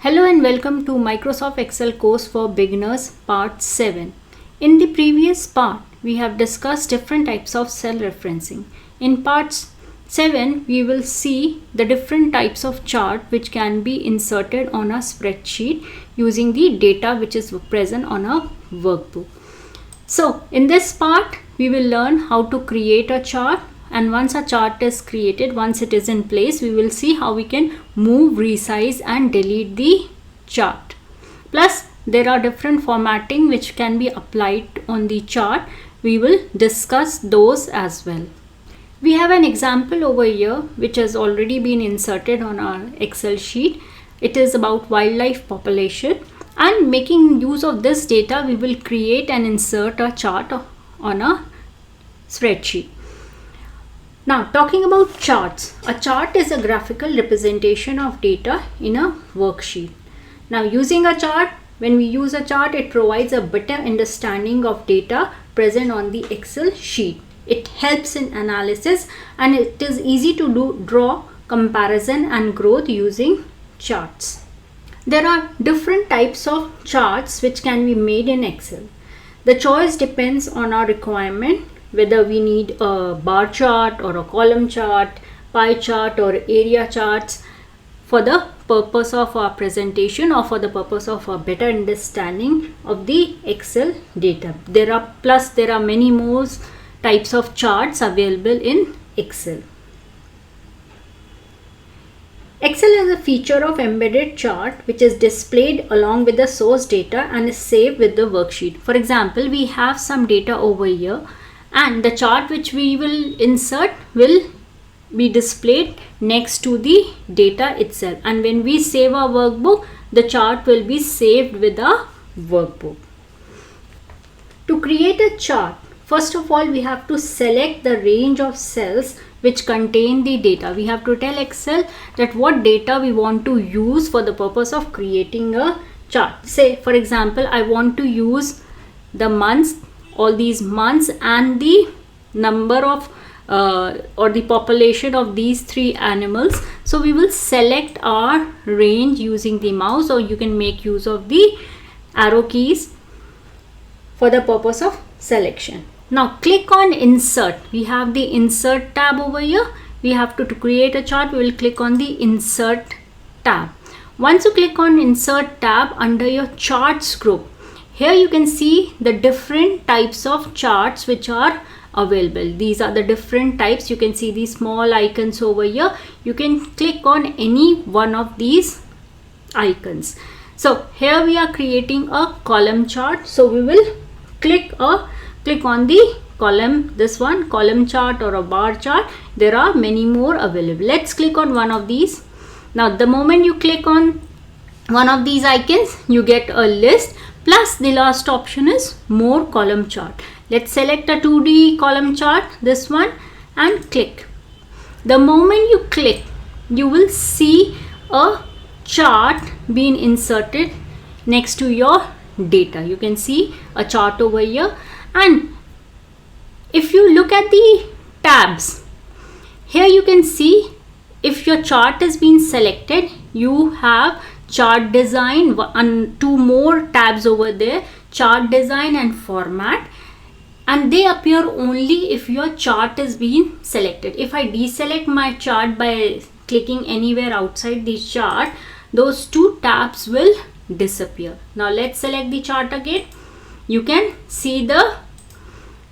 Hello and welcome to Microsoft Excel course for beginners part 7. In the previous part, we have discussed different types of cell referencing. In part 7, we will see the different types of chart which can be inserted on a spreadsheet using the data which is present on a workbook. So, in this part, we will learn how to create a chart, and once a chart is created, once it is in place, we will see how we can move, resize and delete the chart. Plus, there are different formatting which can be applied on the chart. We will discuss those as well. We have an example over here which has already been inserted on our Excel sheet. It is about wildlife population, and making use of this data, we will create and insert a chart on a spreadsheet. Now, talking about charts, a chart is a graphical representation of data in a worksheet. Now, using a chart, when we use a chart, it provides a better understanding of data present on the Excel sheet. It helps in analysis and it is easy to draw comparison and growth using charts. There are different types of charts which can be made in Excel. The choice depends on our requirement, whether we need a bar chart or a column chart, pie chart or area charts for the purpose of our presentation or for the purpose of a better understanding of the Excel data. There are many more types of charts available in Excel. Excel has a feature of embedded chart which is displayed along with the source data and is saved with the worksheet. For example, we have some data over here, and the chart which we will insert will be displayed next to the data itself, and when we save our workbook, the chart will be saved with a workbook. To create a chart, first of all, we have to select the range of cells which contain the data. We have to tell Excel that what data we want to use for the purpose of creating a chart. Say, for example, I want to use the months, all these months, and the number of or the population of these three animals. So we will select our range using the mouse, or you can make use of the arrow keys for the purpose of selection. Now click on insert. We have the insert tab over here. We have to create a chart. We will click on the insert tab. Once you click on insert tab, under your charts group, here you can see the different types of charts which are available. These are the different types. You can see these small icons over here. You can click on any one of these icons. So here we are creating a column chart. So we will click on the column, this one, column chart or a bar chart. There are many more available. Let's click on one of these. Now the moment you click on one of these icons, you get a list. Plus the last option is more column chart. Let's select a 2D column chart, this one, and click. The moment you click, you will see a chart being inserted next to your data. You can see a chart over here, and if you look at the tabs, here you can see if your chart is being selected, you have chart design and two more tabs over there, chart design and format, and they appear only if your chart is being selected. If I deselect my chart by clicking anywhere outside the chart, those two tabs will disappear. Now let's select the chart again. You can see the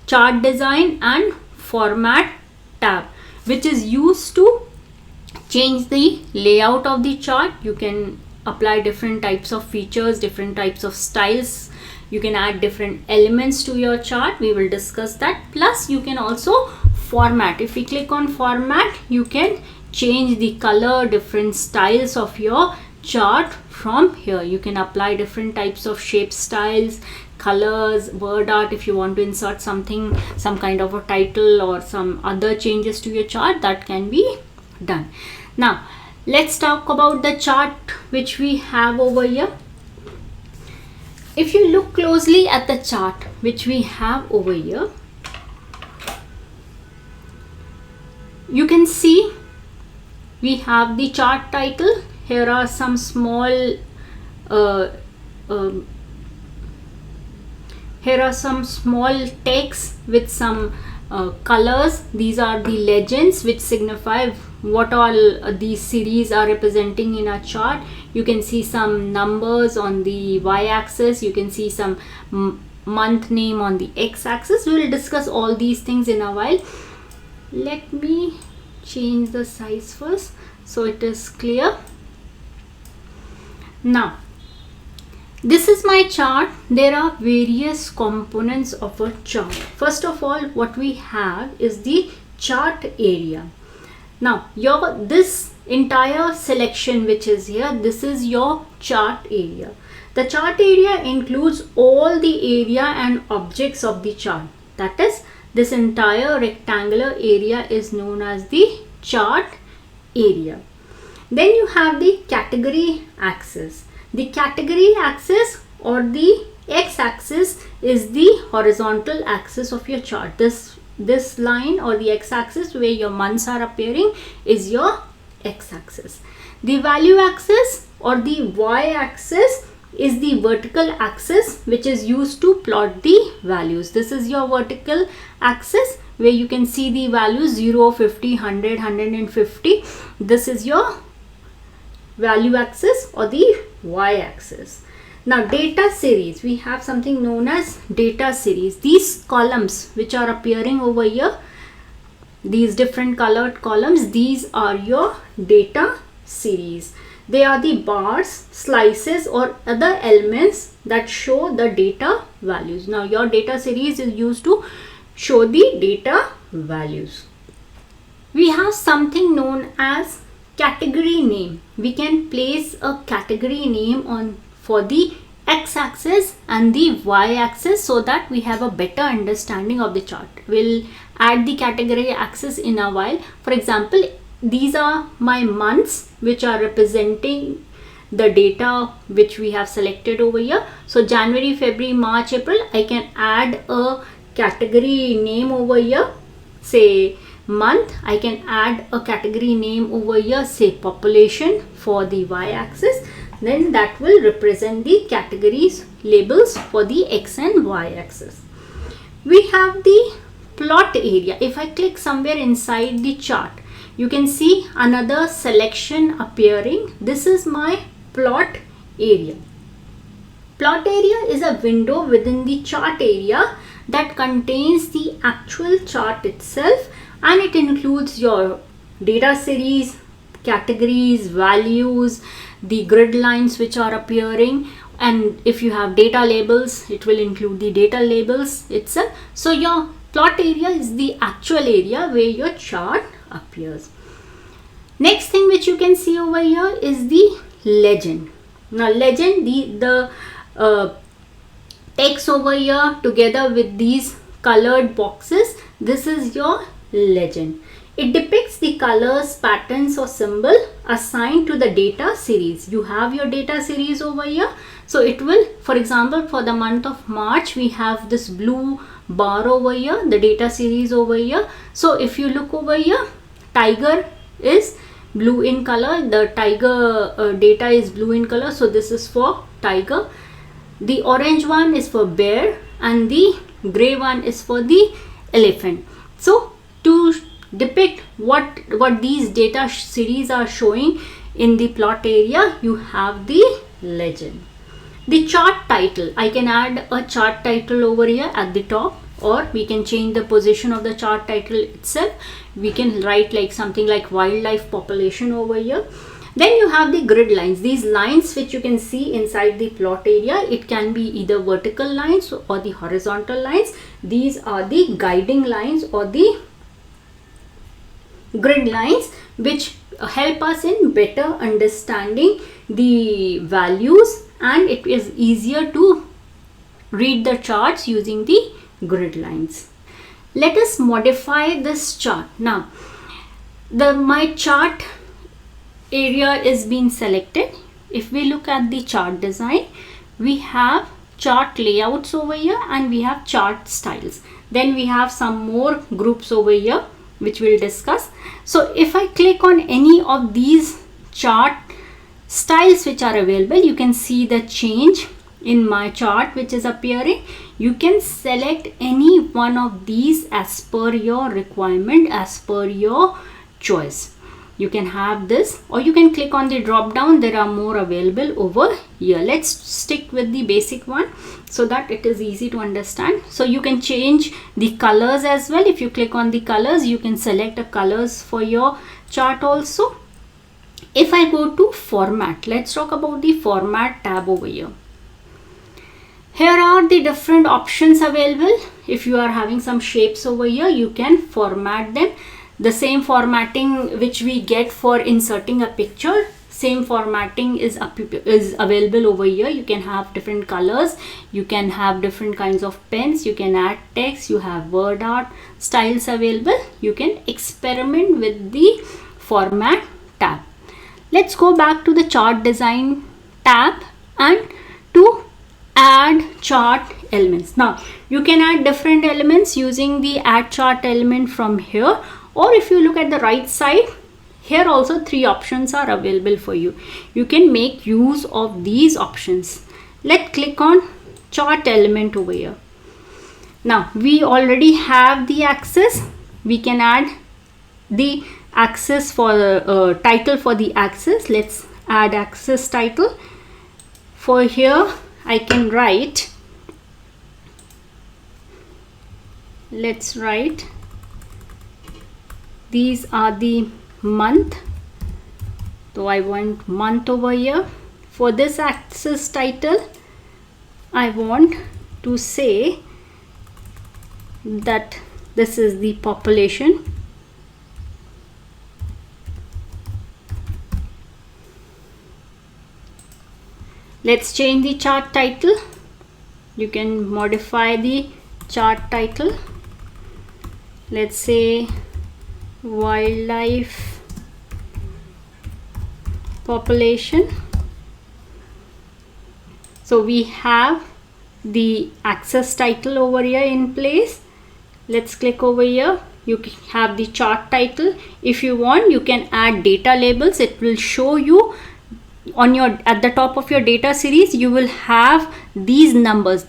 chart design and format tab, which is used to change the layout of the chart. You can apply different types of features, different types of styles. You can add different elements to your chart. We will discuss that. Plus you can also format. If we click on format, you can change the color, different styles of your chart from here. You can apply different types of shape styles, colors, word art. If you want to insert something, some kind of a title or some other changes to your chart, that can be done. Now let's talk about the chart which we have over here. If you look closely at the chart which we have over here, you can see we have the chart title. Here are some small uh, um, here are some small text with some colors. These are the legends which signify what all these series are representing in a chart. You can see some numbers on the y-axis. You can see some month name on the x-axis. We will discuss all these things in a while. Let me change the size first so it is clear. Now, this is my chart. There are various components of a chart. First of all, what we have is the chart area. Now, this entire selection which is here, this is your chart area. The chart area includes all the area and objects of the chart. That is, this entire rectangular area is known as the chart area. Then you have the category axis. The category axis or the x-axis is the horizontal axis of your chart. This line or the x-axis where your months are appearing is your x-axis. The value axis or the y-axis is the vertical axis which is used to plot the values. This is your vertical axis where you can see the values 0, 50, 100, 150. This is your value axis or the y-axis. Now, data series, we have something known as data series. These columns which are appearing over here, these different colored columns, these are your data series. They are the bars, slices or other elements that show the data values. Now, your data series is used to show the data values. We have something known as category name. We can place a category name on for the x-axis and the y-axis so that we have a better understanding of the chart. We'll add the category axis in a while. For example, these are my months which are representing the data which we have selected over here. So January, February, March, April, I can add a category name over here, say month. I can add a category name over here, say population for the y-axis. Then that will represent the categories labels for the x and y axis. We have the plot area. If I click somewhere inside the chart, you can see another selection appearing. This is my plot area. Plot area is a window within the chart area that contains the actual chart itself, and it includes your data series, categories, values, the grid lines which are appearing, and if you have data labels, it will include the data labels itself. So your plot area is the actual area where your chart appears. Next thing which you can see over here is the legend. Now legend, the text over here together with these colored boxes, this is your legend. It depicts the colors, patterns or symbol assigned to the data series. You have your data series over here. So it will, for example, for the month of March, we have this blue bar over here, the data series over here. So if you look over here, tiger is blue in color. The tiger data is blue in color. So this is for tiger. The orange one is for bear and the gray one is for the elephant. So to depict what these data series are showing in the plot area, you have the legend. The chart title, I can add a chart title over here at the top, or we can change the position of the chart title itself. We can write like something like wildlife population over here. Then you have the grid lines. These lines which you can see inside the plot area, it can be either vertical lines or the horizontal lines. These are the guiding lines or the grid lines which help us in better understanding the values, and it is easier to read the charts using the grid lines. Let us modify this chart. Now my chart area is being selected. If we look at the chart design, we have chart layouts over here and we have chart styles. Then we have some more groups over here which we'll discuss. So if I click on any of these chart styles which are available. You can see the change in my chart which is appearing. You can select any one of these as per your requirement, as per your choice. You can have this, or you can click on the drop down. There are more available over here. Let's stick with the basic one so that it is easy to understand. So you can change the colors as well. If you click on the colors, you can select the colors for your chart also. If I go to format, let's talk about the format tab over here. Here are the different options available. If you are having some shapes over here, you can format them. The same formatting which we get for inserting a picture, same formatting is available over here. You can have different colors, you can have different kinds of pens, you can add text, you have word art styles available. You can experiment with the format tab. Let's go back to the chart design tab and to add chart elements. Now you can add different elements using the add chart element from here, or if you look at the right side, here also 3 options are available for you. You can make use of these options. Let's click on chart element over here. Now we already have the axis. We can add the axis for the title for the axis. Let's add axis title. For here I can write, let's write, these are the month. So I want month over here. For this axis title, I want to say that this is the population. Let's change the chart title. You can modify the chart title. Let's say wildlife population. So we have the axis title over here in place. Let's click over here. You have the chart title. If you want, you can add data labels. It will show you on your, at the top of your data series, you will have these numbers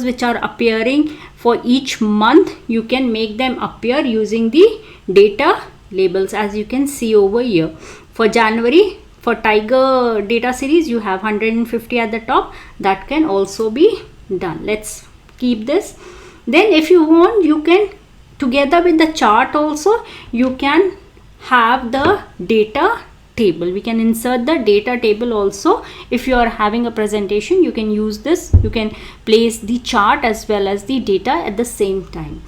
which are appearing for each month. You can make them appear using the data labels, as you can see over here. For January, for tiger data series, you have 150 at the top. That can also be done. Let's keep this. Then if you want, you can, together with the chart also, you can have the data table. We can insert the data table also. If you are having a presentation, you can use this. You can place the chart as well as the data at the same time.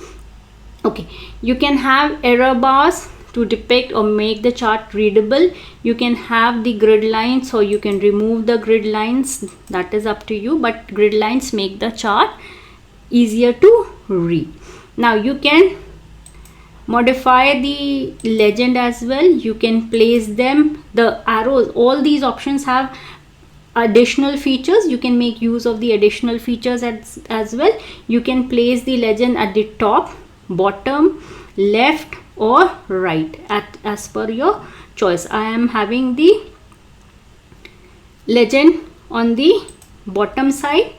Okay, you can have error bars to depict or make the chart readable. You can have the grid lines, or you can remove the grid lines. That is up to you, but grid lines make the chart easier to read. Now you can modify the legend as well. You can place them, the arrows, all these options have additional features. You can make use of the additional features as well. You can place the legend at the top, bottom, left or right as per your choice. I am having the legend on the bottom side.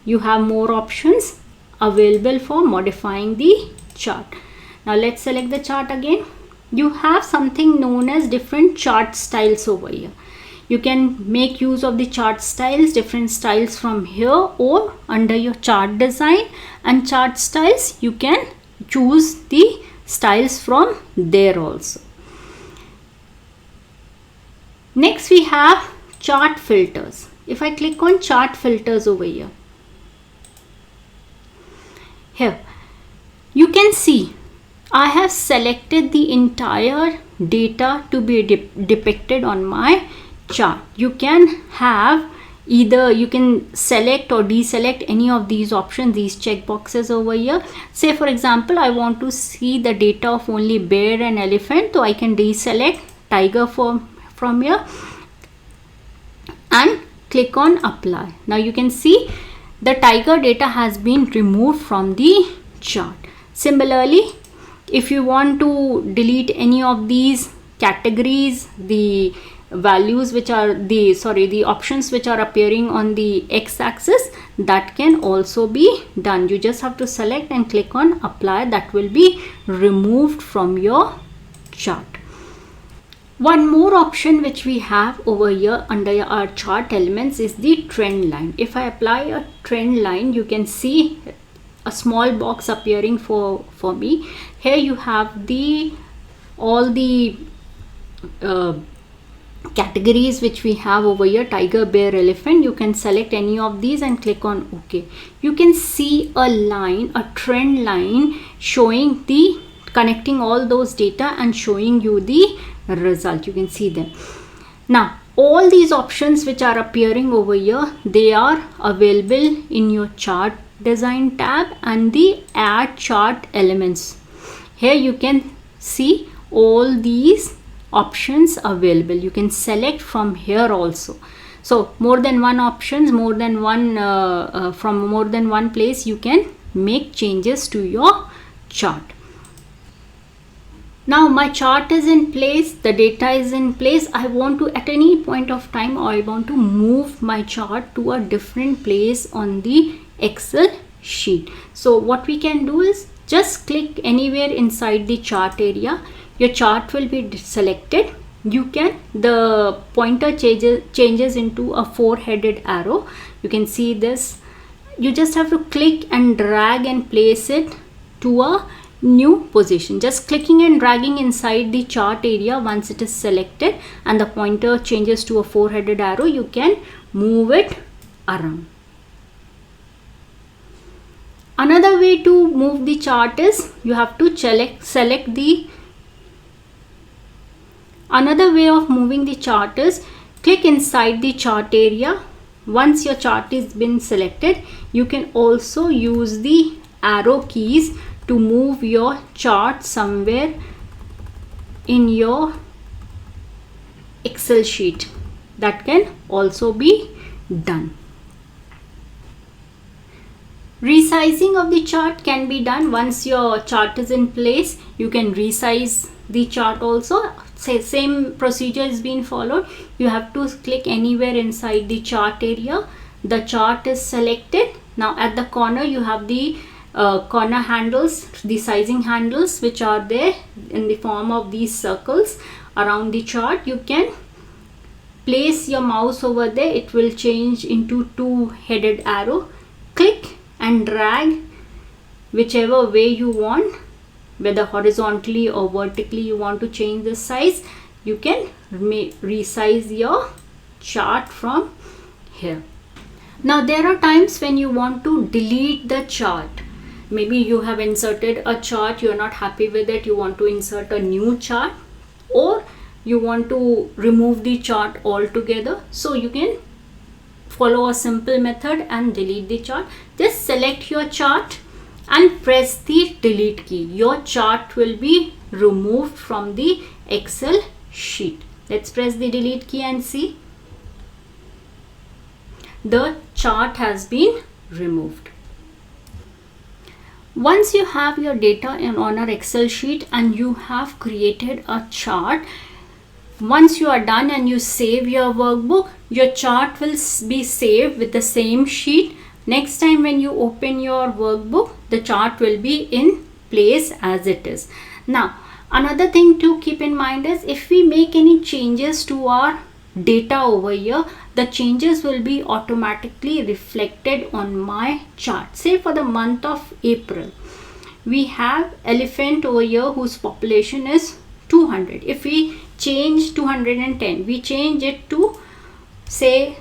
You have more options available for modifying the chart. Now let's select the chart again. You have something known as different chart styles over here. You can make use of the chart styles, different styles from here, or under your chart design and chart styles, you can choose the styles from there also. Next we have chart filters. If I click on chart filters over here, you can see I have selected the entire data to be depicted on my chart. You can have either, you can select or deselect any of these options, these check boxes over here. Say for example, I want to see the data of only bear and elephant, so I can deselect tiger from here and click on apply. Now you can see the tiger data has been removed from the chart. Similarly, if you want to delete any of these categories, the values which are the options which are appearing on the x-axis, that can also be done. You just have to select and click on apply. That will be removed from your chart. One more option which we have over here under our chart elements is the trend line. If I apply a trend line, you can see a small box appearing for me. Here you have all the categories which we have over here: tiger, bear, elephant. You can select any of these and click on OK. You can see a trend line showing connecting all those data and showing you the result. You can see them. Now all these options which are appearing over here, they are available in your chart design tab and the add chart elements. Here you can see all these options available. You can select from here also. So more than one options, more than one from more than one place you can make changes to your chart. Now my chart is in place, the data is in place. I want to, at any point of time, I want to move my chart to a different place on the Excel sheet. So what we can do is just click anywhere inside the chart area. Your chart will be selected. The pointer changes into a 4-headed arrow. You can see this. You just have to click and drag and place it to a new position. Just clicking and dragging inside the chart area. Once it is selected and the pointer changes to a 4-headed arrow, you can move it around. Another way to move the chart is you have to select the Another way of moving the chart is click inside the chart area. Once your chart is been selected, you can also use the arrow keys to move your chart somewhere in your Excel sheet. That can also be done. Resizing of the chart can be done. Once your chart is in place, you can resize the chart also. Same procedure is being followed. You have to click anywhere inside the chart area. The chart is selected. Now at the corner you have the corner handles, the sizing handles, which are there in the form of these circles around the chart. You can place your mouse over there. It will change into 2-headed arrow. Click and drag whichever way you want, whether horizontally or vertically you want to change the size. You can resize your chart from here. Now there are times when you want to delete the chart. Maybe you have inserted a chart, you are not happy with it, you want to insert a new chart, or you want to remove the chart altogether. So you can follow a simple method and delete the chart. Just select your chart and press the delete key. Your chart will be removed from the Excel sheet. Let's press the delete key and see. The chart has been removed. Once you have your data on our Excel sheet and you have created a chart, once you are done and you save your workbook, your chart will be saved with the same sheet. Next time when you open your workbook, the chart will be in place as it is. Now, another thing to keep in mind is if we make any changes to our data over here, the changes will be automatically reflected on my chart. Say for the month of April, we have elephant over here whose population is 200. If we change 210, we change it to say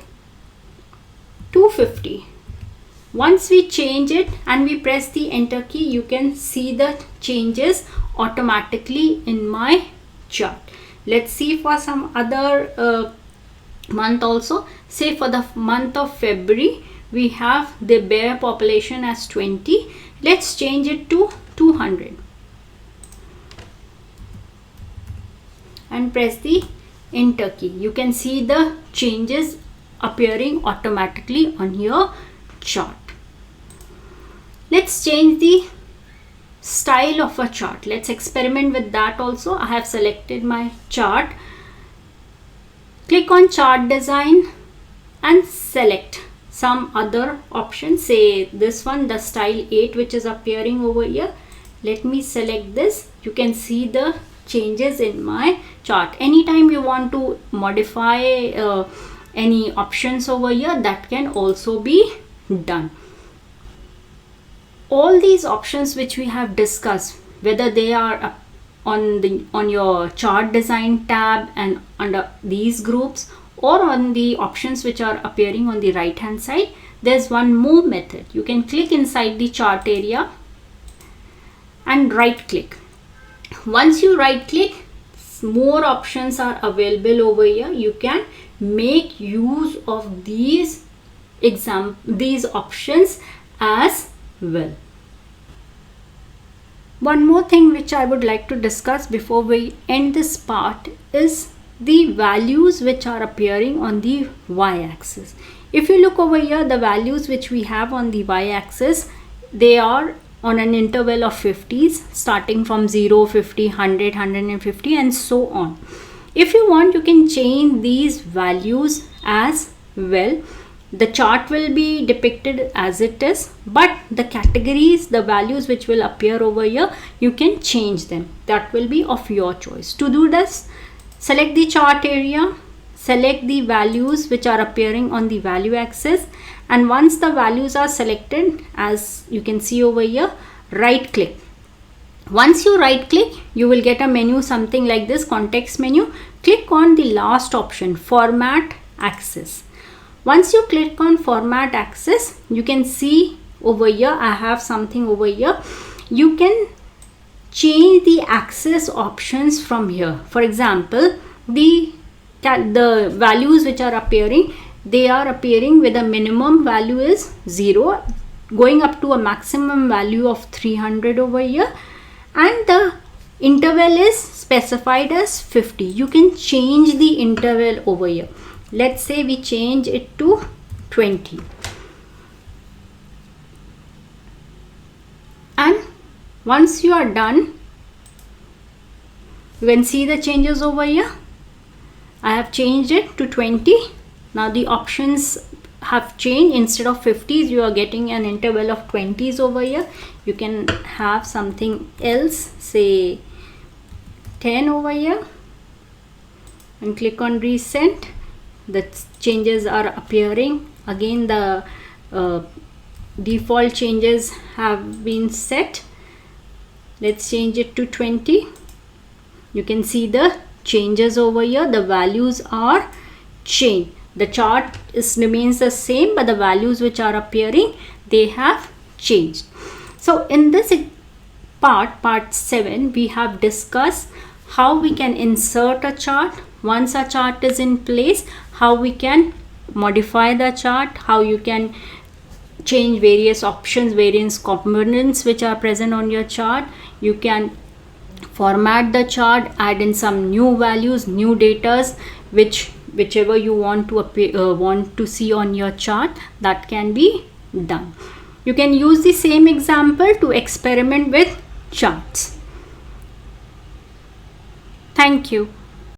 250. Once we change it and we press the enter key, you can see the changes automatically in my chart. Let's see for some other month also. Say for the month of February, we have the bear population as 20. Let's change it to 200 and press the enter key. You can see the changes appearing automatically on your chart. Let's change the style of a chart. Let's experiment with that also. I have selected my chart Click on chart design and select some other option, say this one, the style 8, which is appearing over here. Let me select this. You can see the changes in my chart. Anytime you want to modify any options over here, that can also be done. All these options which we have discussed, whether they are on your chart design tab and under these groups, or on the options which are appearing on the right hand side, there's one more method. You can click inside the chart area and right click. Once you right click, more options are available over here. You can make use of these options as well. One more thing which I would like to discuss before we end this part is the values which are appearing on the y-axis. If you look over here, the values which we have on the y-axis, they are on an interval of 50s, starting from 0, 50, 100, 150 and so on. If you want, you can change these values as well. The chart will be depicted as it is, but the categories, the values which will appear over here, you can change them. That will be of your choice. To do this, select the chart area, select the values which are appearing on the value axis, and once the values are selected, as you can see over here, right click. Once you right click, you will get a menu something like this, context menu. Click on the last option, format axis. Once you click on format axis, you can see over here, I have something over here. You can change the axis options from here. For example, the values which are appearing, they are appearing with a minimum value is 0, going up to a maximum value of 300 over here, and the interval is specified as 50. You can change the interval over here. Let's say we change it to 20. And once you are done, you can see the changes over here. I have changed it to 20. Now the options have changed. Instead of 50s, you are getting an interval of 20s over here. You can have something else, say 10 over here, and click on resend. The changes are appearing. Again, the default changes have been set. Let's change it to 20. You can see the changes over here. The values are changed. The chart remains the same, but the values which are appearing, they have changed. So in this part 7, we have discussed how we can insert a chart. Once a chart is in place, how we can modify the chart, how you can change various options, various components which are present on your chart. You can format the chart, add in some new values, new datas, whichever you want to see on your chart, that can be done. You can use the same example to experiment with charts. Thank you.